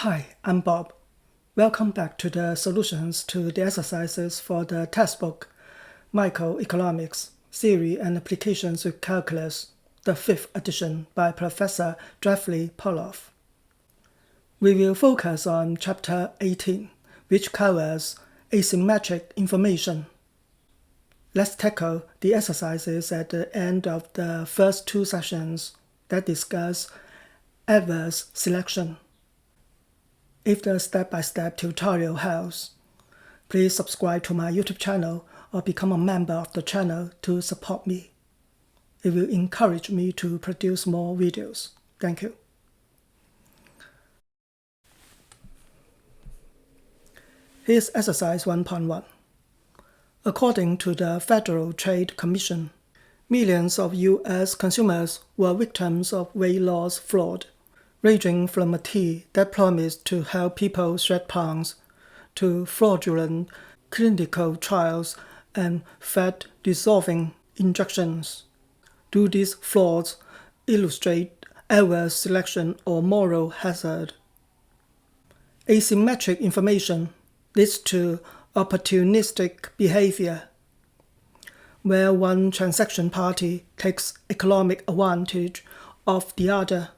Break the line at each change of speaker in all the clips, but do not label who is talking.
Hi, I'm Bob. Welcome back to the solutions to the exercises for the textbook Microeconomics, Theory and Applications with Calculus, the 5th edition by Professor Jeffrey Poloff. We will focus on Chapter 18, which covers asymmetric information. Let's tackle the exercises at the end of the first two sessions that discuss adverse selection. If the step-by-step tutorial helps, please subscribe to my YouTube channel or become a member of the channel to support me. It will encourage me to produce more videos. Thank you. Here's exercise 1.1. According to the Federal Trade Commission, millions of U.S. consumers were victims of weight loss fraud, ranging from a tea that promised to help people shed pounds to fraudulent clinical trials and fat-dissolving injections. Do these frauds illustrate adverse selection or moral hazard? Asymmetric information leads to opportunistic behavior, where one transaction party takes economic advantage of the other.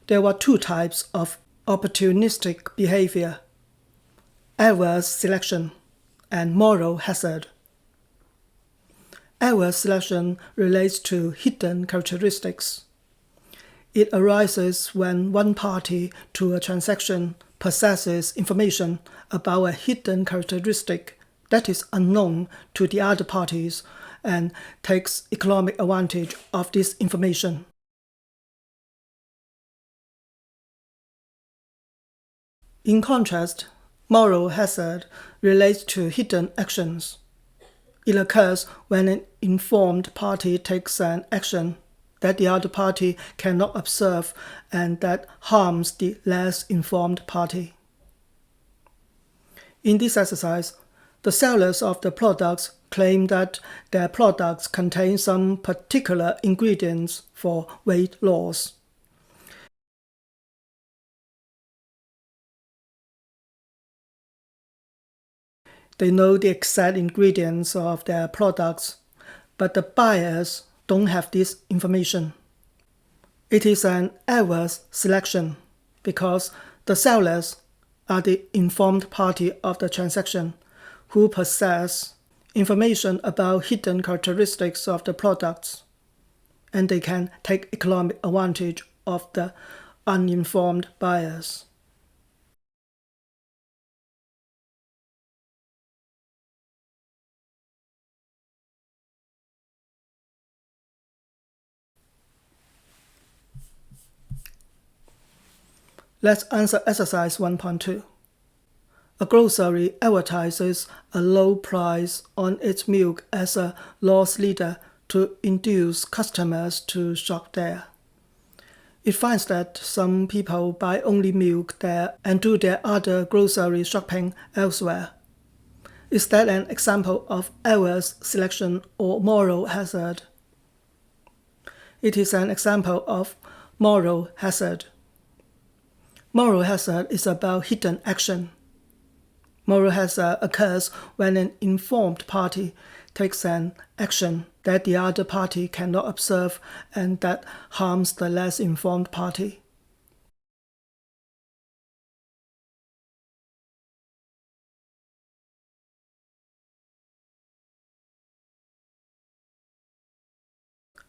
There were two types of opportunistic behavior: adverse selection and moral hazard. Adverse selection relates to hidden characteristics. It arises when one party to a transaction possesses information about a hidden characteristic that is unknown to the other parties and takes economic advantage of this information. In contrast, moral hazard relates to hidden actions. It occurs when an informed party takes an action that the other party cannot observe and that harms the less informed party. In this exercise, the sellers of the products claim that their products contain some particular ingredients for weight loss. They know the exact ingredients of their products, but the buyers don't have this information. It is an adverse selection because the sellers are the informed party of the transaction who possess information about hidden characteristics of the products, and they can take economic advantage of the uninformed buyers. Let's answer exercise 1.2. A grocery advertises a low price on its milk as a loss leader to induce customers to shop there. It finds that some people buy only milk there and do their other grocery shopping elsewhere. Is that an example of adverse selection or moral hazard? It is an example of moral hazard. Moral hazard is about hidden action. Moral hazard occurs when an informed party takes an action that the other party cannot observe and that harms the less informed party.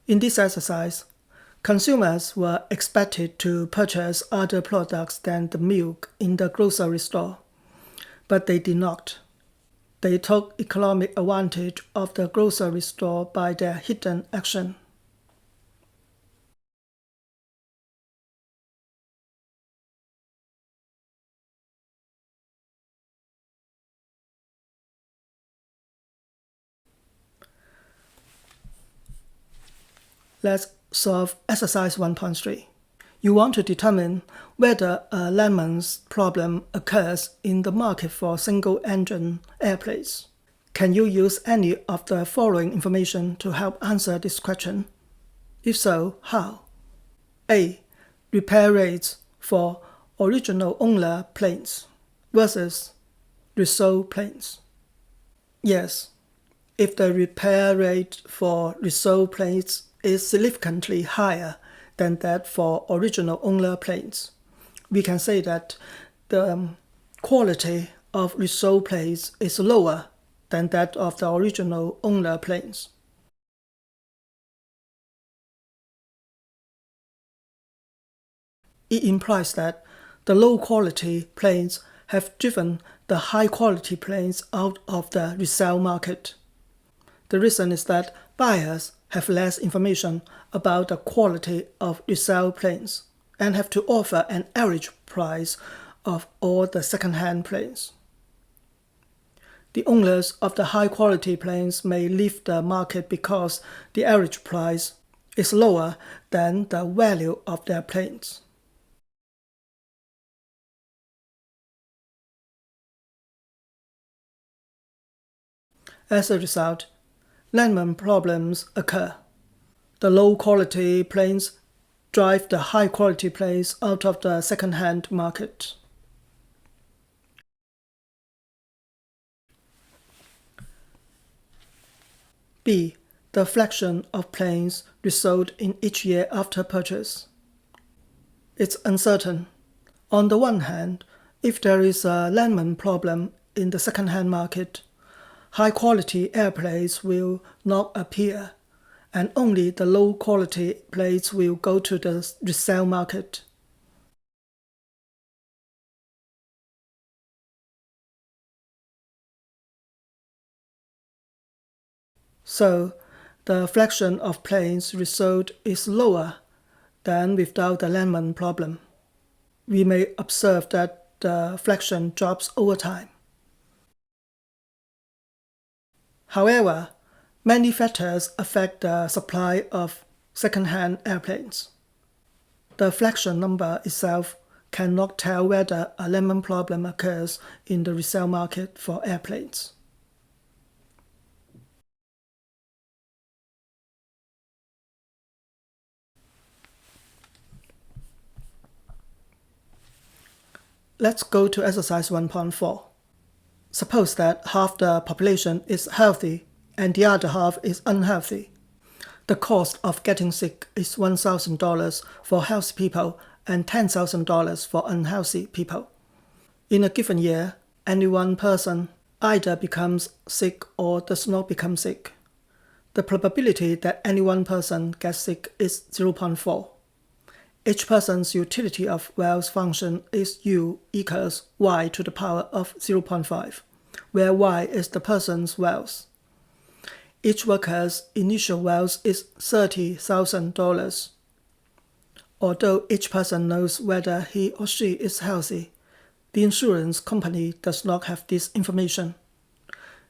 In this exercise, consumers were expected to purchase other products than the milk in the grocery store, but they did not. They took economic advantage of the grocery store by their hidden action. Let's solve exercise 1.3. You want to determine whether a lemons problem occurs in the market for single-engine airplanes. Can you use any of the following information to help answer this question? If so, how? A. Repair rates for original owner planes versus resold planes. Yes, if the repair rate for resold planes is significantly higher than that for original owner planes, we can say that the quality of resold planes is lower than that of the original owner planes. It implies that the low-quality planes have driven the high-quality planes out of the resale market. The reason is that buyers have less information about the quality of resale planes and have to offer an average price of all the second-hand planes. The owners of the high-quality planes may leave the market because the average price is lower than the value of their planes. As a result, landman problems occur. The low-quality planes drive the high-quality planes out of the second-hand market. B. The fraction of planes resold in each year after purchase. It's uncertain. On the one hand, if there is a landman problem in the second-hand market, high-quality airplanes will not appear, and only the low-quality planes will go to the resale market. So, the fraction of planes resold is lower than without the landman problem. We may observe that the fraction drops over time. However, many factors affect the supply of second-hand airplanes. The fraction number itself cannot tell whether a landman problem occurs in the resale market for airplanes. Let's go to exercise 1.4. Suppose that half the population is healthy and the other half is unhealthy. The cost of getting sick is $1,000 for healthy people and $10,000 for unhealthy people. In a given year, any one person either becomes sick or does not become sick. The probability that any one person gets sick is 0.4. Each person's utility of wealth function is U equals y to the power of 0.5, where y is the person's wealth. Each worker's initial wealth is $30,000. Although each person knows whether he or she is healthy, the insurance company does not have this information.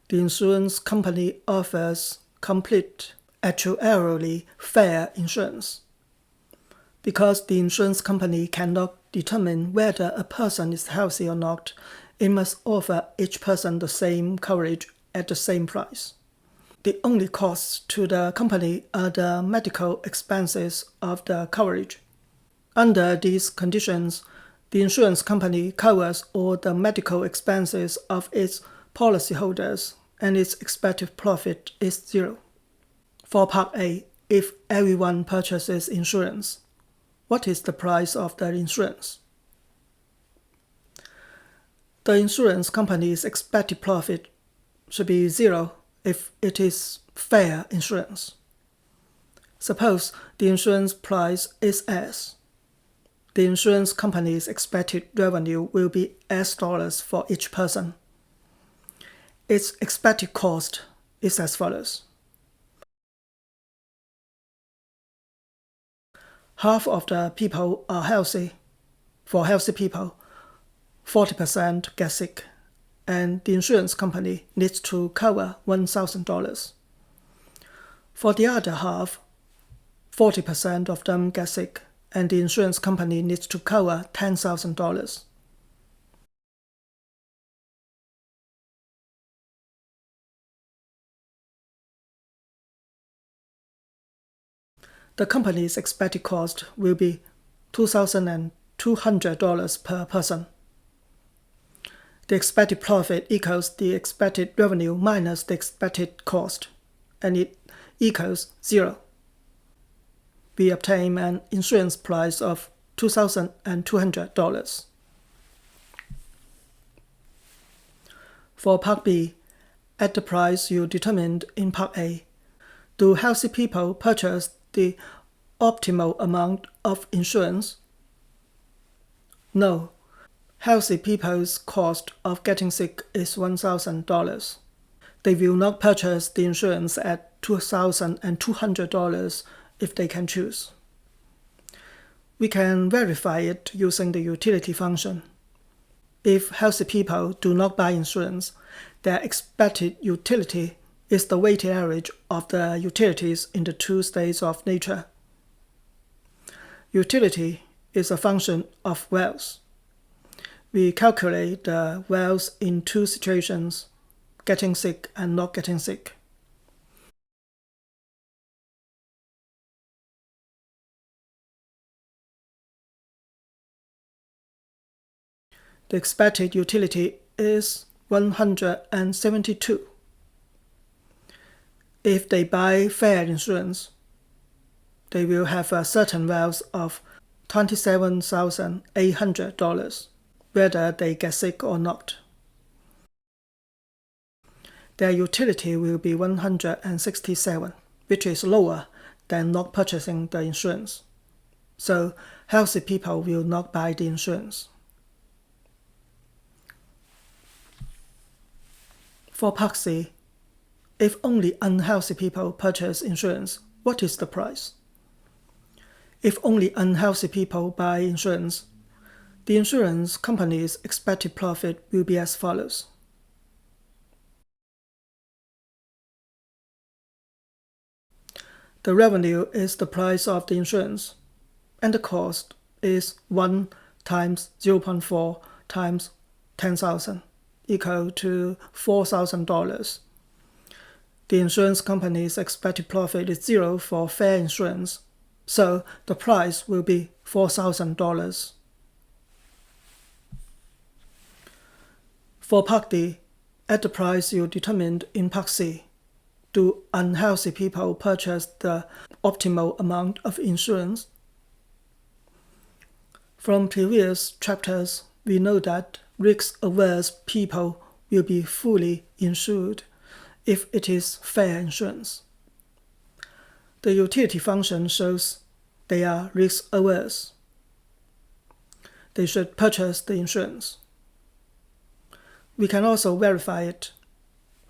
The insurance company offers complete, actuarially fair insurance. Because the insurance company cannot determine whether a person is healthy or not, it must offer each person the same coverage at the same price. The only costs to the company are the medical expenses of the coverage. Under these conditions, the insurance company covers all the medical expenses of its policyholders, and its expected profit is zero. For Part A, if everyone purchases insurance, what is the price of the insurance? The insurance company's expected profit should be zero if it is fair insurance. Suppose the insurance price is S. The insurance company's expected revenue will be $S for each person. Its expected cost is as follows. Half of the people are healthy. For healthy people, 40% get sick, and the insurance company needs to cover $1,000. For the other half, 40% of them get sick, and the insurance company needs to cover $10,000. The company's expected cost will be $2,010 $200 per person. The expected profit equals the expected revenue minus the expected cost, and it equals 0. We obtain an insurance price of $2,200. For Part B, at the price you determined in Part A, do healthy people purchase the optimal amount of insurance? No. Healthy people's cost of getting sick is $1,000. They will not purchase the insurance at $2,200 if they can choose. We can verify it using the utility function. If healthy people do not buy insurance, their expected utility is the weighted average of the utilities in the two states of nature. Utility is a function of wealth. We calculate the wealth in two situations, getting sick and not getting sick. The expected utility is 172. If they buy fair insurance, they will have a certain wealth of $27,800, whether they get sick or not. Their utility will be 167, which is lower than not purchasing the insurance. So healthy people will not buy the insurance. For Part C, if only unhealthy people purchase insurance, what is the price? If only unhealthy people buy insurance, the insurance company's expected profit will be as follows. The revenue is the price of the insurance, and the cost is 1 times 0.4 times 10,000, equal to $4,000. The insurance company's expected profit is 0 for fair insurance, so the price will be $4,000. For Part D, at the price you determined in Part C, do unhealthy people purchase the optimal amount of insurance? From previous chapters, we know that risk-averse people will be fully insured if it is fair insurance. The utility function shows they are risk-averse. They should purchase the insurance. We can also verify it.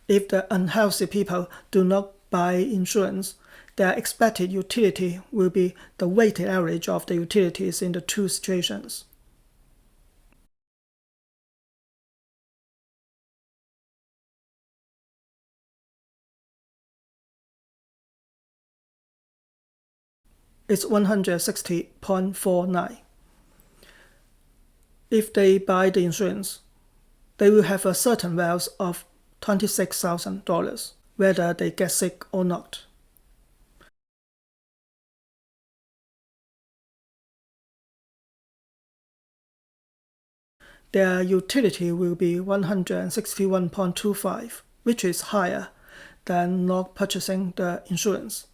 If the unhealthy people do not buy insurance, their expected utility will be the weighted average of the utilities in the two situations. It's 160.49. If they buy the insurance, they will have a certain wealth of $26,000, whether they get sick or not. Their utility will be 161.25, which is higher than not purchasing the insurance.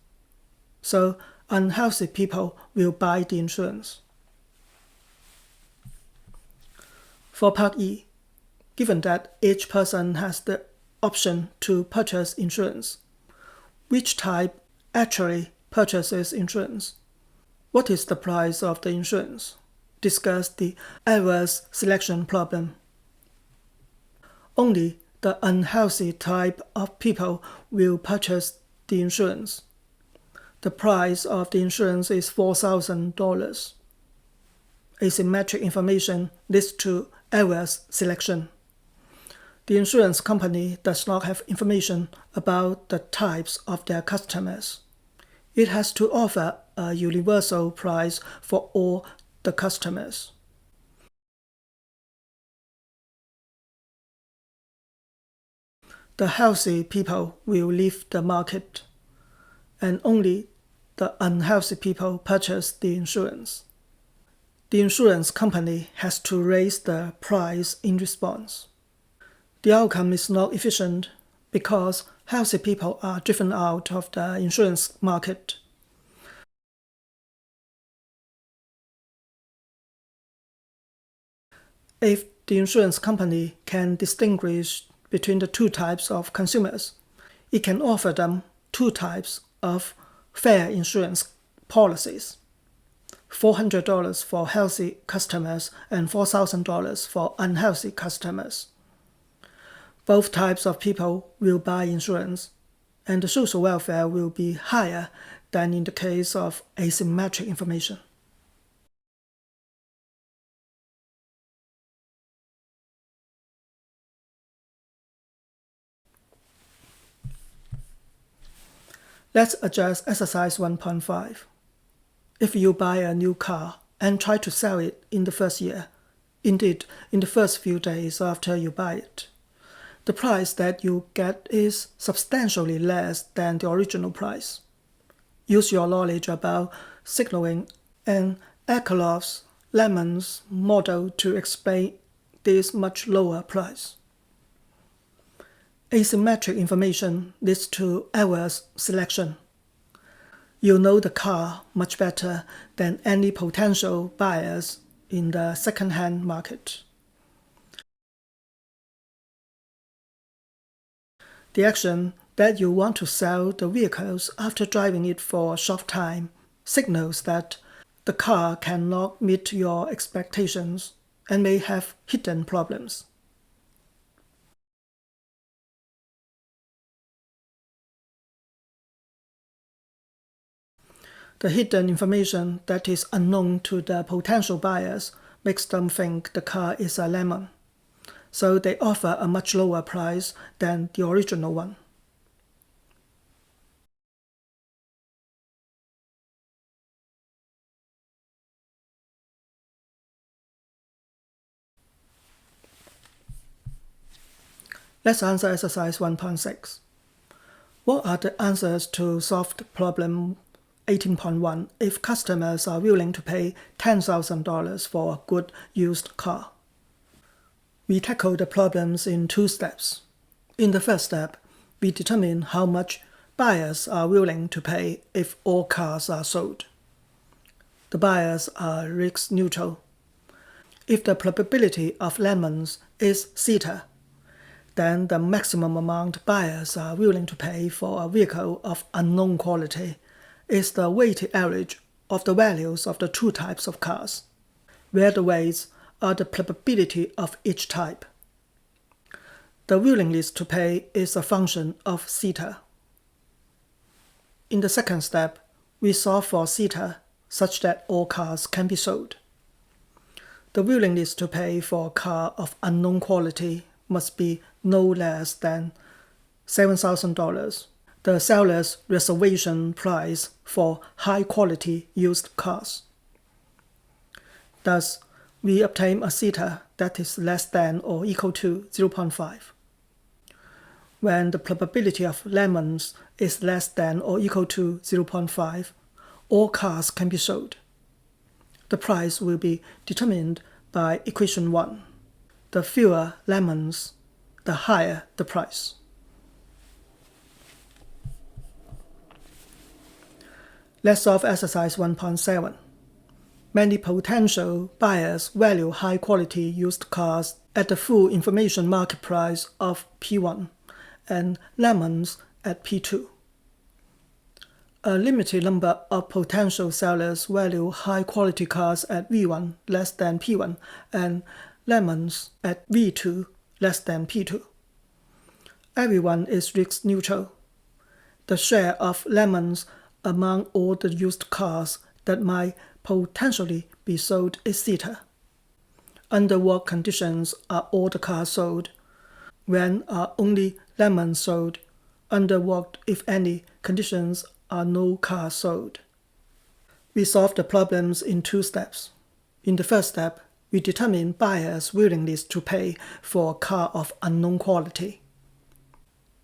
So unhealthy people will buy the insurance. For Part E, given that each person has the option to purchase insurance, which type actually purchases insurance? What is the price of the insurance? Discuss the adverse selection problem. Only the unhealthy type of people will purchase the insurance. The price of the insurance is $4,000. Asymmetric information leads to adverse selection. The insurance company does not have information about the types of their customers. It has to offer a universal price for all the customers. The healthy people will leave the market, and only the unhealthy people purchase the insurance. the insurance company has to raise the price in response. The outcome is not efficient because healthy people are driven out of the insurance market. If the insurance company can distinguish between the two types of consumers, it can offer them two types of fair insurance policies: $400 for healthy customers and $4,000 for unhealthy customers. Both types of people will buy insurance, and the social welfare will be higher than in the case of asymmetric information. Let's adjust exercise 1.5. If you buy a new car and try to sell it in the first year, indeed in the first few days after you buy it, the price that you get is substantially less than the original price. Use your knowledge about signaling and Lemons model to explain this much lower price. Asymmetric information leads to adverse selection. You know the car much better than any potential buyers in the second-hand market. The action that you want to sell the vehicles after driving it for a short time signals that the car cannot meet your expectations and may have hidden problems. The hidden information that is unknown to the potential buyers makes them think the car is a lemon, so they offer a much lower price than the original one. Let's answer exercise 1.6. What are the answers to solved problem 18.1 if customers are willing to pay $10,000 for a good used car? We tackle the problems in two steps. In the first step, we determine how much buyers are willing to pay if all cars are sold. The buyers are risk neutral. If the probability of lemons is theta, then the maximum amount buyers are willing to pay for a vehicle of unknown quality is the weighted average of the values of the two types of cars, where the weights are the probability of each type. The willingness to pay is a function of theta. In the second step, we solve for theta such that all cars can be sold. The willingness to pay for a car of unknown quality must be no less than $7,000, the seller's reservation price for high-quality used cars. Thus, we obtain a theta that is less than or equal to 0.5. When the probability of lemons is less than or equal to 0.5, all cars can be sold. The price will be determined by equation 1. The fewer lemons, the higher the price. Let's solve exercise 1.7. Many potential buyers value high-quality used cars at the full information market price of P1 and lemons at P2. A limited number of potential sellers value high-quality cars at V1 less than P1 and lemons at V2 less than P2. Everyone is risk neutral. The share of lemons among all the used cars that might potentially be sold is theta. Under what conditions are all the cars sold? When are only lemons sold? Under what, if any, conditions are no cars sold? We solve the problems in two steps. In the first step, we determine buyers' willingness to pay for a car of unknown quality.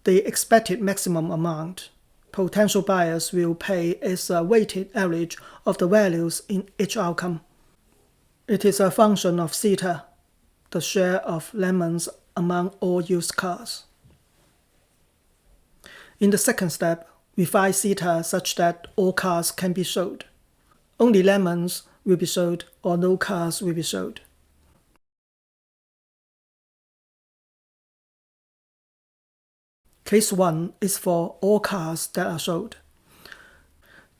The expected maximum amount potential buyers will pay is a weighted average of the values in each outcome. It is a function of theta, the share of lemons among all used cars. In the second step, we find theta such that all cars can be sold. Only lemons will be sold or no cars will be sold. Case 1 is for all cars that are sold.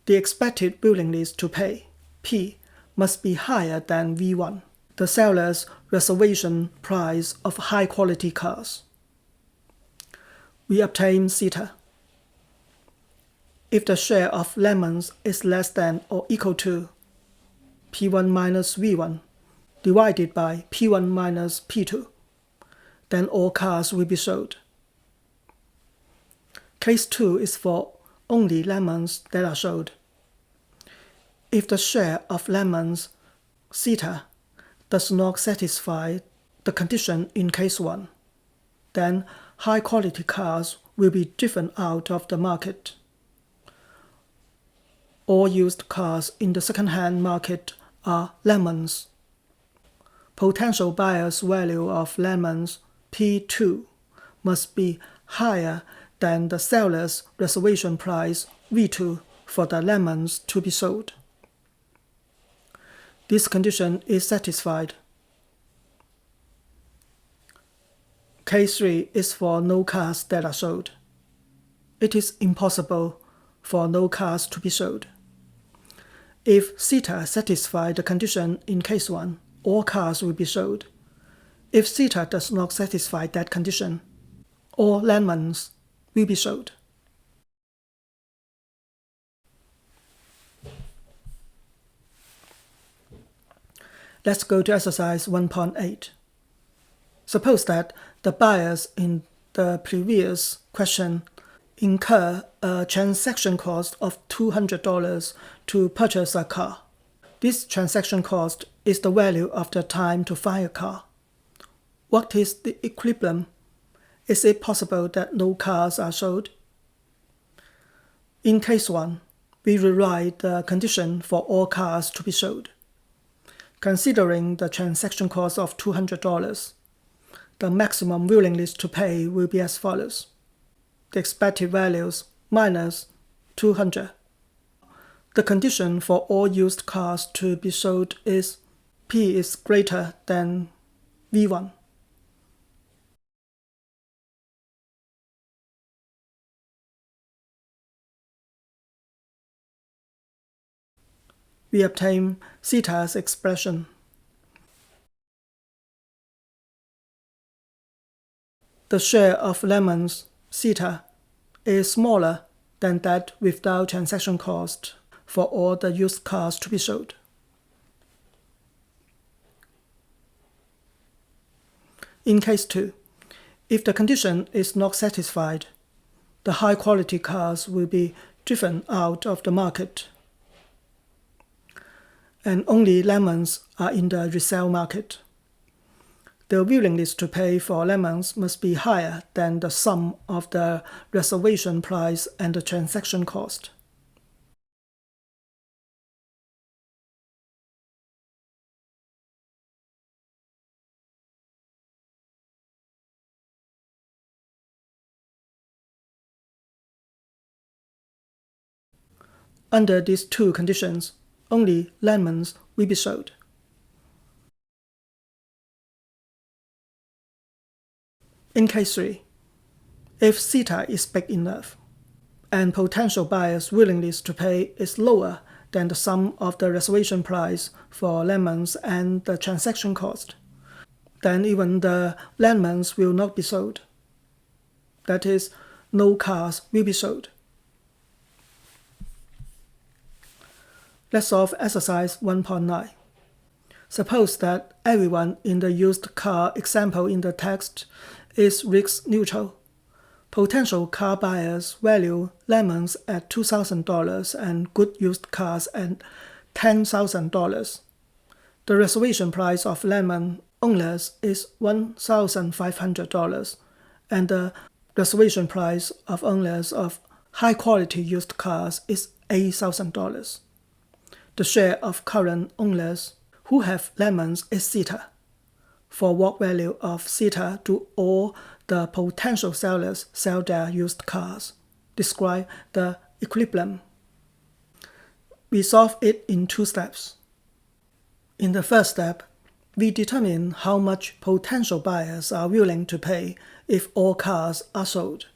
The expected willingness to pay, P, must be higher than V1, the seller's reservation price of high-quality cars. We obtain theta. If the share of lemons is less than or equal to P1 minus V1 divided by P1 minus P2, then all cars will be sold. Case 2 is for only lemons that are sold. If the share of lemons, theta, does not satisfy the condition in case 1, then high-quality cars will be driven out of the market. All used cars in the second-hand market are lemons. Potential buyer's value of lemons, P2, must be higher than the seller's reservation price, V2, for the lemons to be sold. This condition is satisfied. Case 3 is for no cars that are sold. It is impossible for no cars to be sold. If theta satisfies the condition in case 1, all cars will be sold. If theta does not satisfy that condition, all lemons will be sold. Let's go to exercise 1.8. Suppose that the buyers in the previous question incur a transaction cost of $200 to purchase a car. This transaction cost is the value of the time to find a car. What is the equilibrium? Is it possible that no cars are sold? In case 1, we rewrite the condition for all cars to be sold. Considering the transaction cost of $200, the maximum willingness to pay will be as follows. The expected values minus 200. The condition for all used cars to be sold is P is greater than V1. We obtain theta's expression. The share of lemons, theta, is smaller than that without transaction cost for all the used cars to be sold. In case 2, if the condition is not satisfied, the high-quality cars will be driven out of the market, and only lemons are in the resale market. The willingness to pay for lemons must be higher than the sum of the reservation price and the transaction cost. Under these two conditions, only lemons will be sold. In case 3, if theta is big enough, and potential buyers' willingness to pay is lower than the sum of the reservation price for lemons and the transaction cost, then even the lemons will not be sold. That is, no cars will be sold. Let's solve exercise 1.9. Suppose that everyone in the used car example in the text is risk neutral. Potential car buyers value lemons at $2,000 and good used cars at $10,000. The reservation price of lemon owners is $1,500 and the reservation price of owners of high-quality used cars is $8,000. The share of current owners who have lemons is theta. For what value of theta do all the potential sellers sell their used cars? Describe the equilibrium. We solve it in 2 steps. In the first step, we determine how much potential buyers are willing to pay if all cars are sold.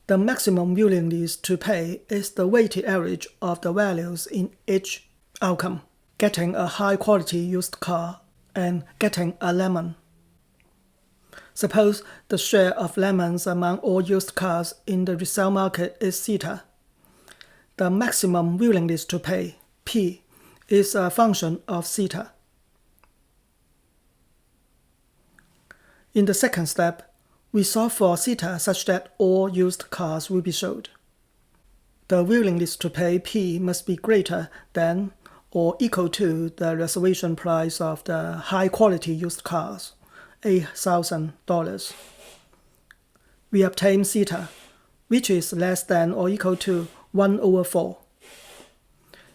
The maximum willingness to pay is the weighted average of the values in each outcome, getting a high-quality used car and getting a lemon. Suppose the share of lemons among all used cars in the resale market is theta. The maximum willingness to pay, P, is a function of theta. In the second step, we solve for theta such that all used cars will be sold. The willingness to pay P must be greater than or equal to the reservation price of the high-quality used cars, $8,000. We obtain theta, which is less than or equal to 1/4.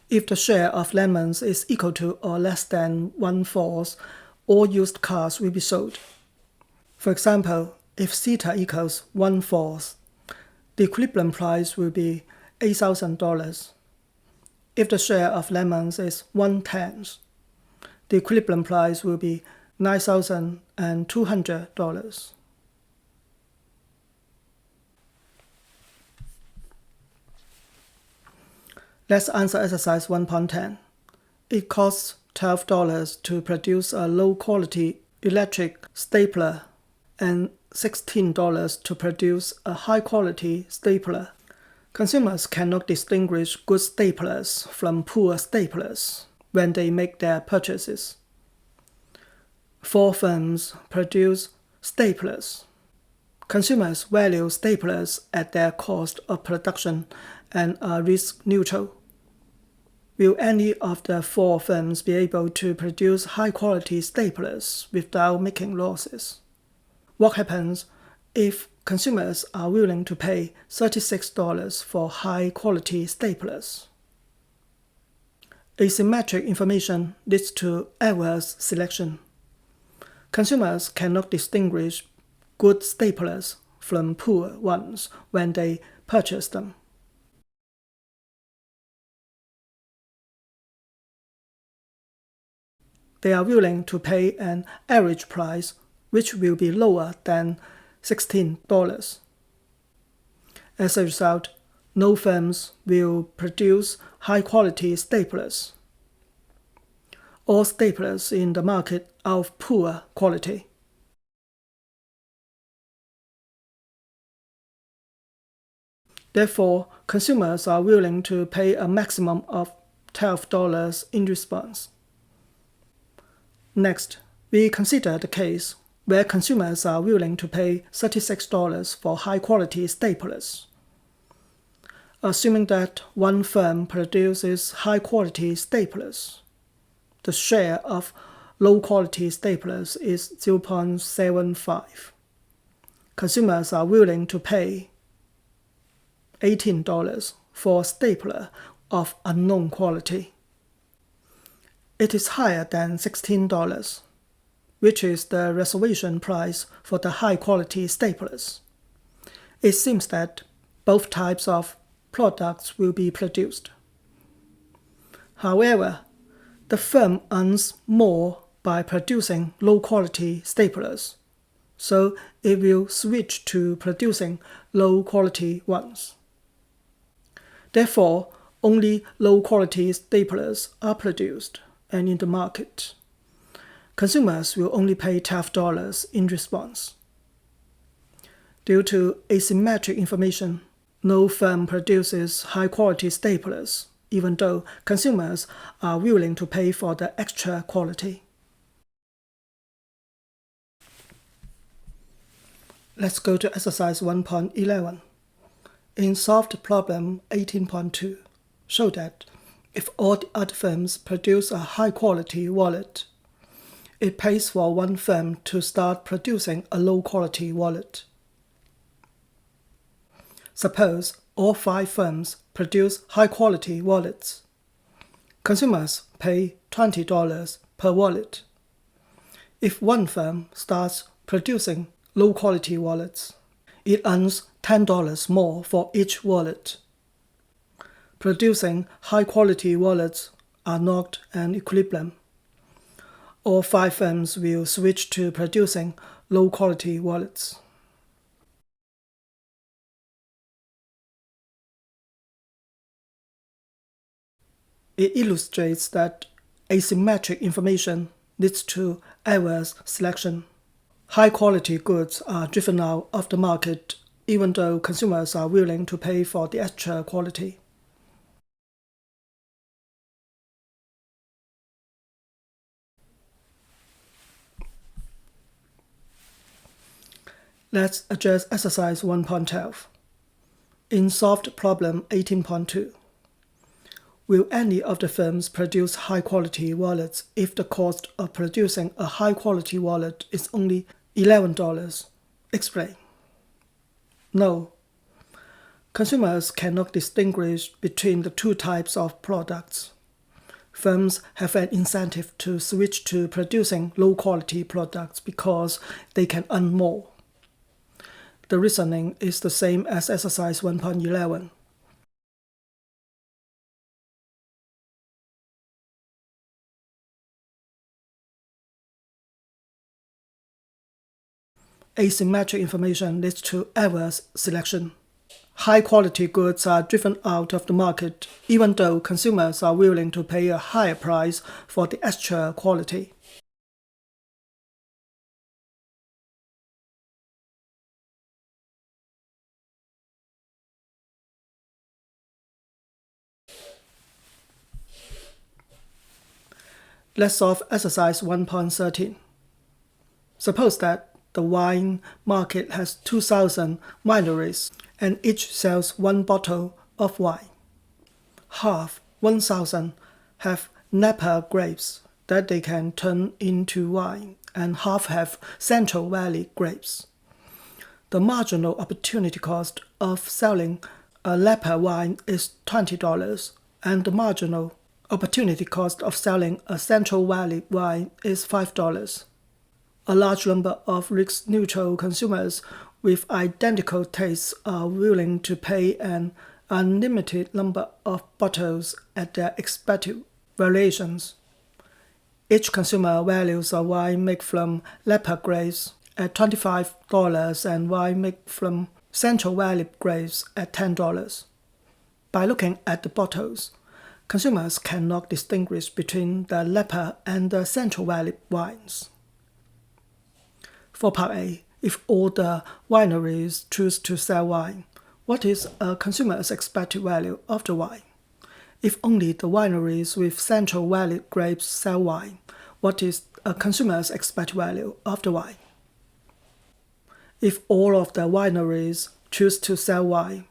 If the share of lemons is equal to or less than 1/4, all used cars will be sold. For example, if theta equals 1/4, the equilibrium price will be $8,000. If the share of lemons is 1/10, the equilibrium price will be $9,200. Let's answer exercise 1.10. It costs $12 to produce a low-quality electric stapler and $16 to produce a high-quality stapler. Consumers cannot distinguish good staplers from poor staplers when they make their purchases. 4 firms produce staplers. Consumers value staplers at their cost of production and are risk neutral. Will any of the 4 firms be able to produce high-quality staplers without making losses? What happens if consumers are willing to pay $36 for high-quality staplers? Asymmetric information leads to adverse selection. Consumers cannot distinguish good staplers from poor ones when they purchase them. They are willing to pay an average price which will be lower than $16. As a result, no firms will produce high-quality staplers. All staplers in the market are of poor quality. Therefore, consumers are willing to pay a maximum of $12 in response. Next, we consider the case where consumers are willing to pay $36 for high-quality staplers. Assuming that one firm produces high-quality staplers, the share of low-quality staplers is 0.75. Consumers are willing to pay $18 for a stapler of unknown quality. It is higher than $16, which is the reservation price for the high-quality staplers. It seems that both types of products will be produced. However, the firm earns more by producing low-quality staplers, so it will switch to producing low-quality ones. Therefore, only low-quality staplers are produced and in the market. Consumers will only pay $12 in response. Due to asymmetric information, no firm produces high-quality staplers, even though consumers are willing to pay for the extra quality. Let's go to exercise 1.11. In solved problem 18.2, show that if all the other firms produce a high-quality wallet, it pays for one firm to start producing a low-quality wallet. Suppose all 5 firms produce high-quality wallets. Consumers pay $20 per wallet. If one firm starts producing low-quality wallets, it earns $10 more for each wallet. Producing high-quality wallets are not an equilibrium. All 5 firms will switch to producing low-quality wallets. It illustrates that asymmetric information leads to adverse selection. High-quality goods are driven out of the market even though consumers are willing to pay for the extra quality. Let's address exercise 1.12. In solved problem 18.2, will any of the firms produce high-quality wallets if the cost of producing a high-quality wallet is only $11? Explain. No. Consumers cannot distinguish between the 2 types of products. Firms have an incentive to switch to producing low-quality products because they can earn more. The reasoning is the same as exercise 1.11. Asymmetric information leads to adverse selection. High-quality goods are driven out of the market even though consumers are willing to pay a higher price for the extra quality. Let's solve exercise 1.13. Suppose that the wine market has 2,000 wineries and each sells 1 bottle of wine. Half, 1,000, have Napa grapes that they can turn into wine, and half have Central Valley grapes. The marginal opportunity cost of selling a Napa wine is $20, and the marginal opportunity cost of selling a Central Valley wine is $5. A large number of risk-neutral consumers with identical tastes are willing to pay an unlimited number of bottles at their expected valuations. Each consumer values a wine made from Napa grapes at $25 and wine made from Central Valley grapes at $10. By looking at the bottles, consumers cannot distinguish between the Napa and the Central Valley wines. For part A, if all the wineries choose to sell wine, what is a consumer's expected value of the wine? If only the wineries with Central Valley grapes sell wine, what is a consumer's expected value of the wine? If all of the wineries choose to sell wine,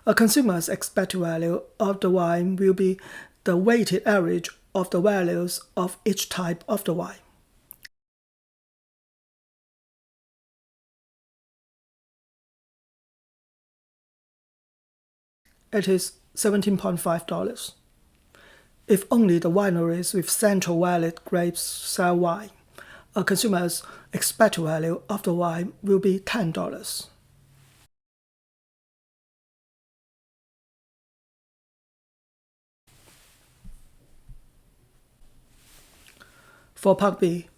a consumer's expected value of the wine will be the weighted average of the values of each type of the wine. It is $17.5. If only the wineries with Central Valley grapes sell wine, a consumer's expected value of the wine will be $10. For part B,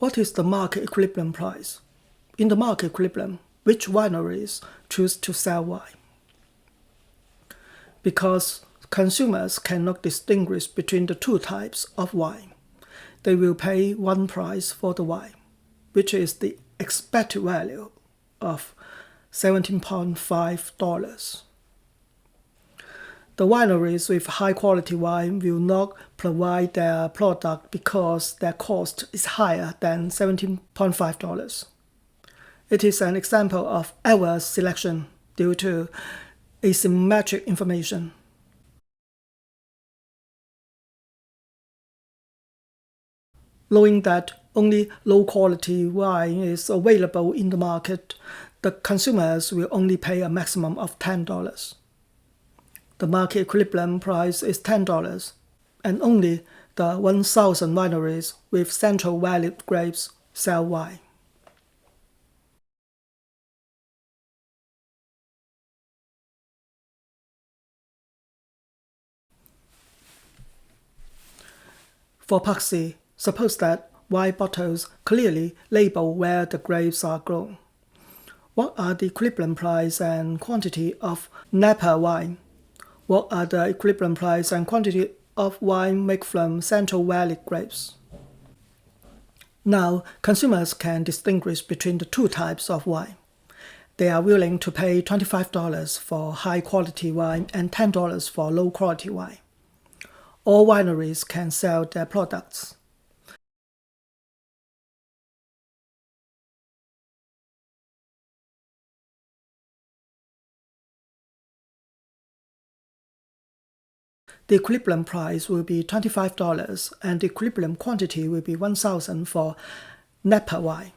what is the market equilibrium price? In the market equilibrium, which wineries choose to sell wine? Because consumers cannot distinguish between the 2 types of wine, they will pay one price for the wine, which is the expected value of $17.5. The wineries with high-quality wine will not provide their product because their cost is higher than $17.5. It is an example of adverse selection due to asymmetric information. Knowing that only low-quality wine is available in the market, the consumers will only pay a maximum of $10. The market equilibrium price is $10. and only the 1,000 wineries with Central Valley grapes sell wine. For Part C, suppose that wine bottles clearly label where the grapes are grown. What are the equivalent price and quantity of Napa wine? What are the equivalent price and quantity of wine made from Central Valley grapes? Now, consumers can distinguish between the two types of wine. They are willing to pay $25 for high-quality wine and $10 for low-quality wine. All wineries can sell their products. The equivalent price will be $25 and the equivalent quantity will be 1,000 for Napa wine.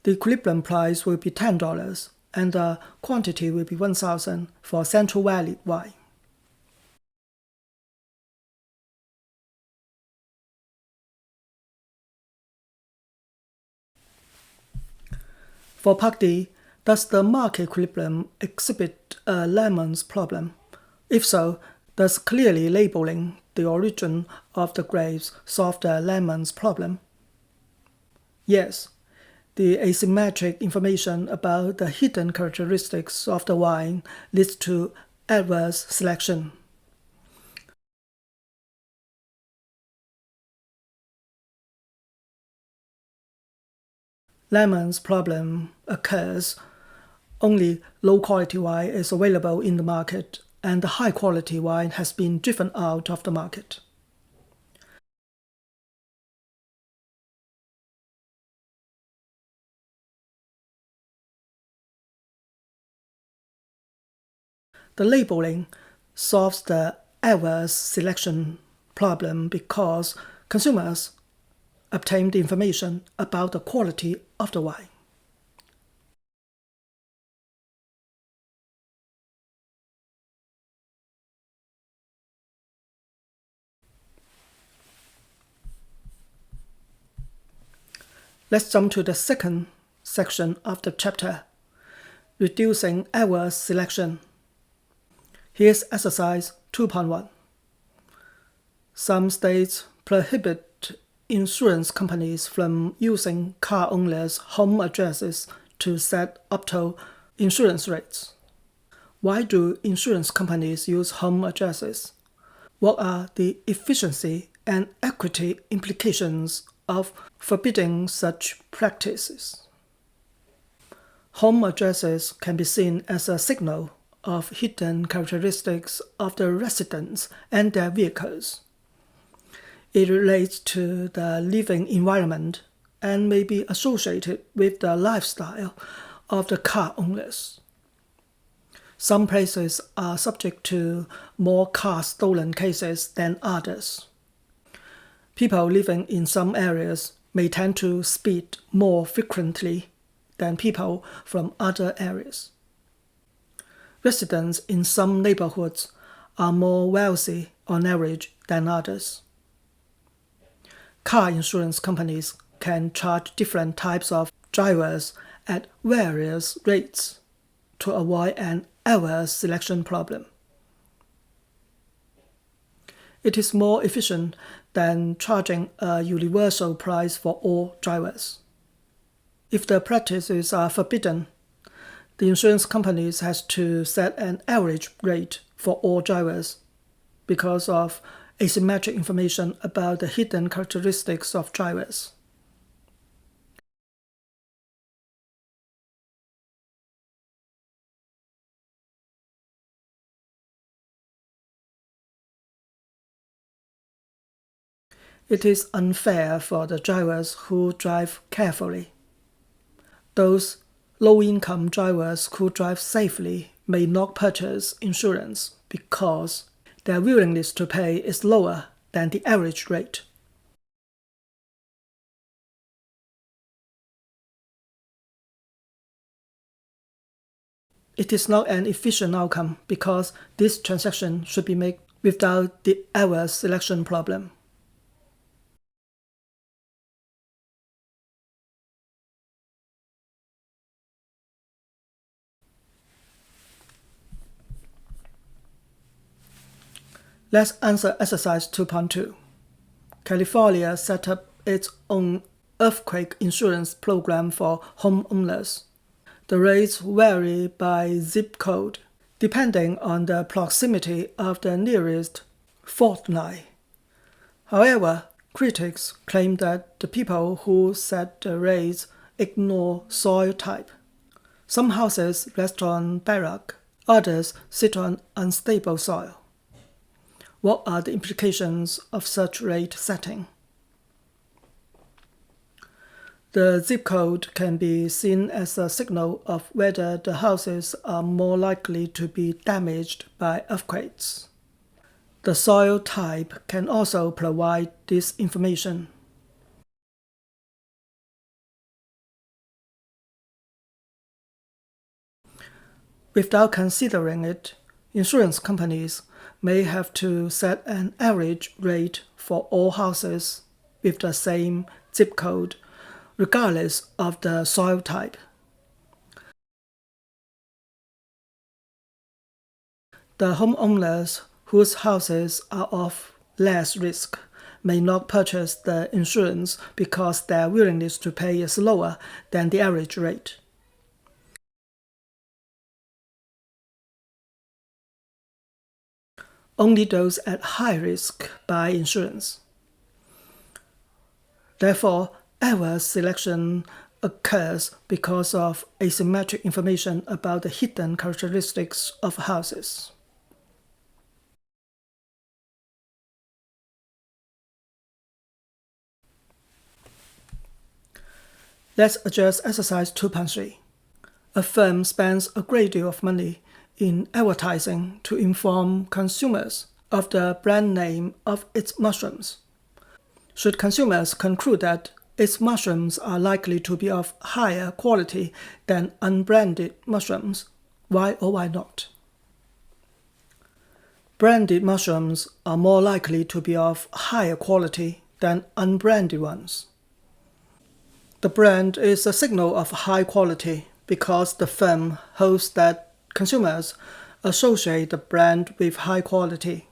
The equivalent price will be $10 and the quantity will be 1,000 for Central Valley wine. For Part D, does the market equilibrium exhibit a Lemon's problem? If so, does clearly labeling the origin of the grapes solve the Lemon's problem? Yes. The asymmetric information about the hidden characteristics of the wine leads to adverse selection. Lemon's problem occurs only low-quality wine is available in the market and the high-quality wine has been driven out of the market. The labeling solves the adverse selection problem because consumers obtain the information about the quality of the wine. Let's jump to the second section of the chapter, reducing adverse selection. Here's exercise 2.1. Some states prohibit insurance companies from using car owners' home addresses to set optimal insurance rates. Why do insurance companies use home addresses? What are the efficiency and equity implications of forbidding such practices? Home addresses can be seen as a signal of hidden characteristics of the residents and their vehicles. It relates to the living environment and may be associated with the lifestyle of the car owners. Some places are subject to more car stolen cases than others. People living in some areas may tend to speed more frequently than people from other areas. Residents in some neighborhoods are more wealthy on average than others. Car insurance companies can charge different types of drivers at various rates to avoid an adverse selection problem. It is more efficient than charging a universal price for all drivers. If the practices are forbidden, the insurance companies has to set an average rate for all drivers because of asymmetric information about the hidden characteristics of drivers. It is unfair for the drivers who drive carefully. Those low-income drivers who drive safely may not purchase insurance because their willingness to pay is lower than the average rate. It is not an efficient outcome because this transaction should be made without the adverse selection problem. Let's answer exercise 2.2. California set up its own earthquake insurance program for homeowners. The rates vary by zip code, depending on the proximity of the nearest fault line. However, critics claim that the people who set the rates ignore soil type. Some houses rest on bedrock, others sit on unstable soil. What are the implications of such rate setting? The zip code can be seen as a signal of whether the houses are more likely to be damaged by earthquakes. The soil type can also provide this information. Without considering it, insurance companies may have to set an average rate for all houses with the same zip code, regardless of the soil type. The homeowners whose houses are of less risk may not purchase the insurance because their willingness to pay is lower than the average rate. Only those at high risk buy insurance. Therefore, adverse selection occurs because of asymmetric information about the hidden characteristics of houses. Let's address exercise 2.3. A firm spends a great deal of money in advertising to inform consumers of the brand name of its mushrooms. Should consumers conclude that its mushrooms are likely to be of higher quality than unbranded mushrooms, why or why not? Branded mushrooms are more likely to be of higher quality than unbranded ones. The brand is a signal of high quality because the firm hopes that consumers associate the brand with high quality.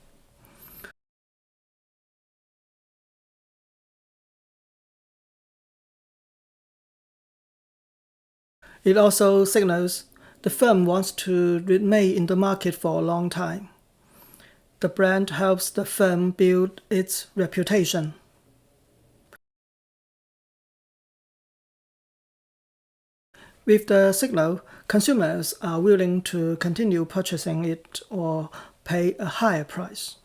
It also signals the firm wants to remain in the market for a long time. The brand helps the firm build its reputation. With the signal, consumers are willing to continue purchasing it or pay a higher price.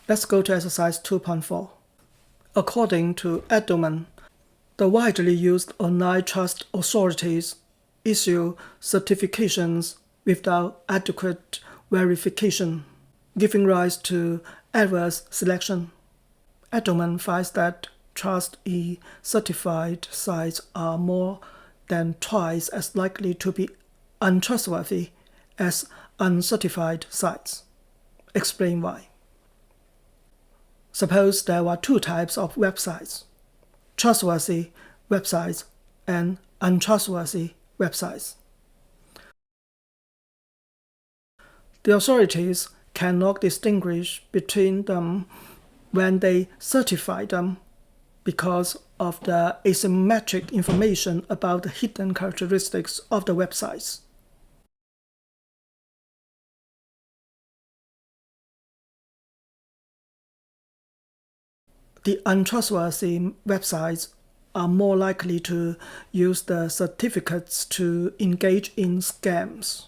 Let's go to exercise 2.4. According to Edelman, the widely used online trust authorities issue certifications without adequate verification, giving rise to adverse selection. Edelman finds that Trust E-certified sites are more than twice as likely to be untrustworthy as uncertified sites. Explain why. Suppose there were two types of websites: trustworthy websites and untrustworthy websites. The authorities cannot distinguish between them when they certify them because of the asymmetric information about the hidden characteristics of the websites. The untrustworthy websites are more likely to use the certificates to engage in scams.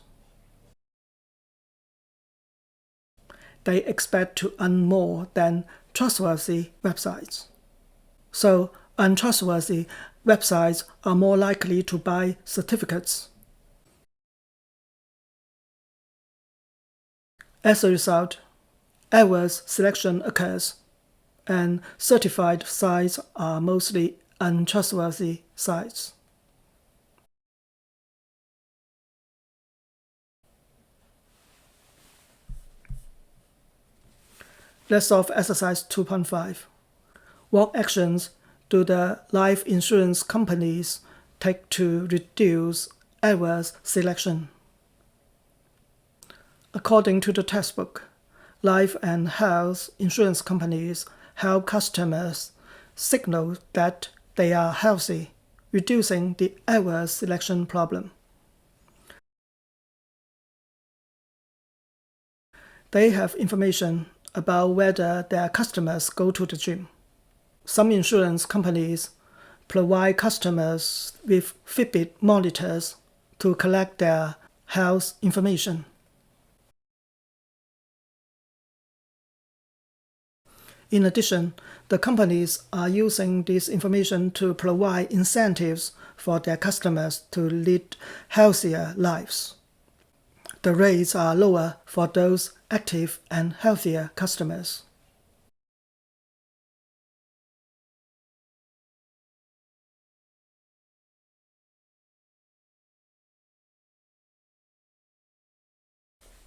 They expect to earn more than trustworthy websites. So, untrustworthy websites are more likely to buy certificates. As a result, adverse selection occurs. and certified sites are mostly untrustworthy sites. Let's solve exercise 2.5. What actions do the life insurance companies take to reduce adverse selection? According to the textbook, life and health insurance companies help customers signal that they are healthy, reducing the adverse selection problem. They have information about whether their customers go to the gym. Some insurance companies provide customers with Fitbit monitors to collect their health information. In addition, the companies are using this information to provide incentives for their customers to lead healthier lives. The rates are lower for those active and healthier customers.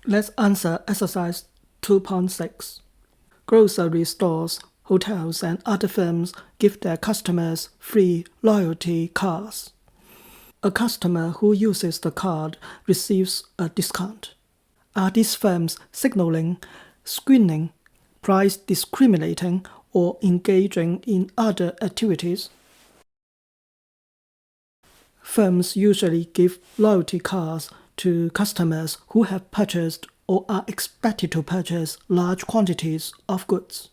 Let's answer exercise 2.6. Grocery stores, hotels, and other firms give their customers free loyalty cards. A customer who uses the card receives a discount. Are these firms signaling, screening, price discriminating, or engaging in other activities? Firms usually give loyalty cards to customers who have purchased or are expected to purchase large quantities of goods.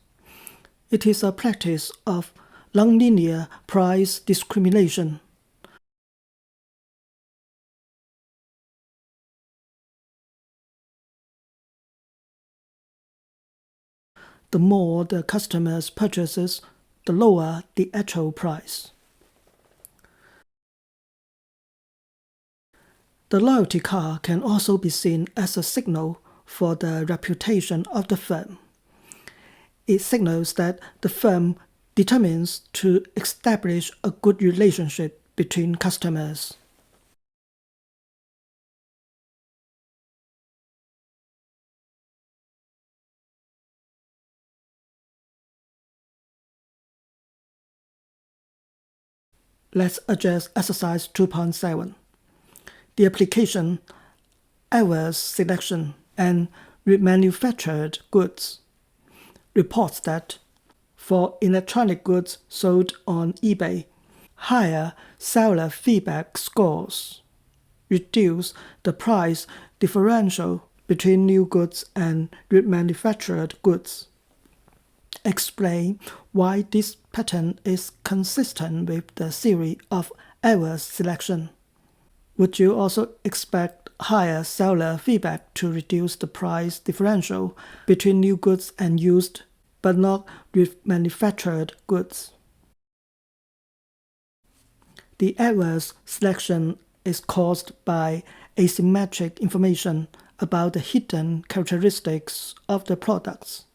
It is a practice of nonlinear price discrimination. The more the customer purchases, the lower the actual price. The loyalty card can also be seen as a signal for the reputation of the firm. It signals that the firm determines to establish a good relationship between customers. Let's address exercise 2.7. The application, adverse selection, and remanufactured goods reports that for electronic goods sold on eBay, higher seller feedback scores reduce the price differential between new goods and remanufactured goods. Explain why this pattern is consistent with the theory of adverse selection. Would you also expect higher seller feedback to reduce the price differential between new goods and used, but not remanufactured goods? The adverse selection is caused by asymmetric information about the hidden characteristics of the products.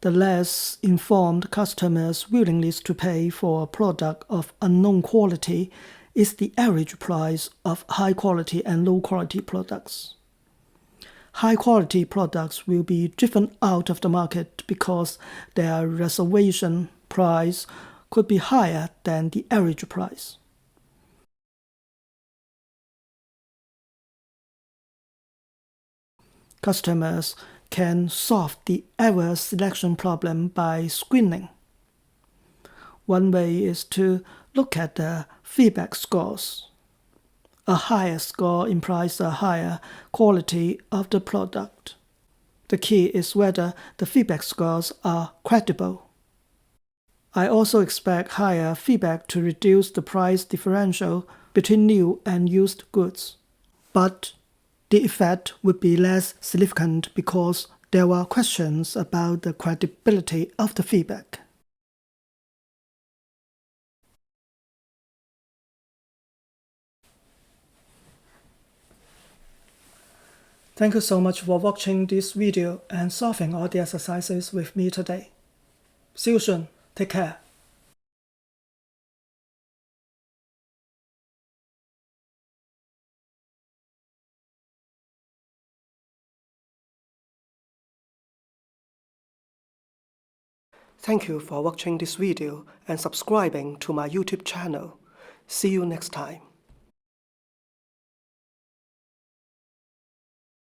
The less informed customers' willingness to pay for a product of unknown quality is the average price of high-quality and low-quality products. High-quality products will be driven out of the market because their reservation price could be higher than the average price. Customers can solve the adverse selection problem by screening. One way is to look at the feedback scores. A higher score implies a higher quality of the product. The key is whether the feedback scores are credible. I also expect higher feedback to reduce the price differential between new and used goods. But the effect would be less significant because there were questions about the credibility of the feedback. Thank you so much for watching this video and solving all the exercises with me today. See you soon. Take care. Thank you for watching this video and subscribing to my YouTube channel. See you next time.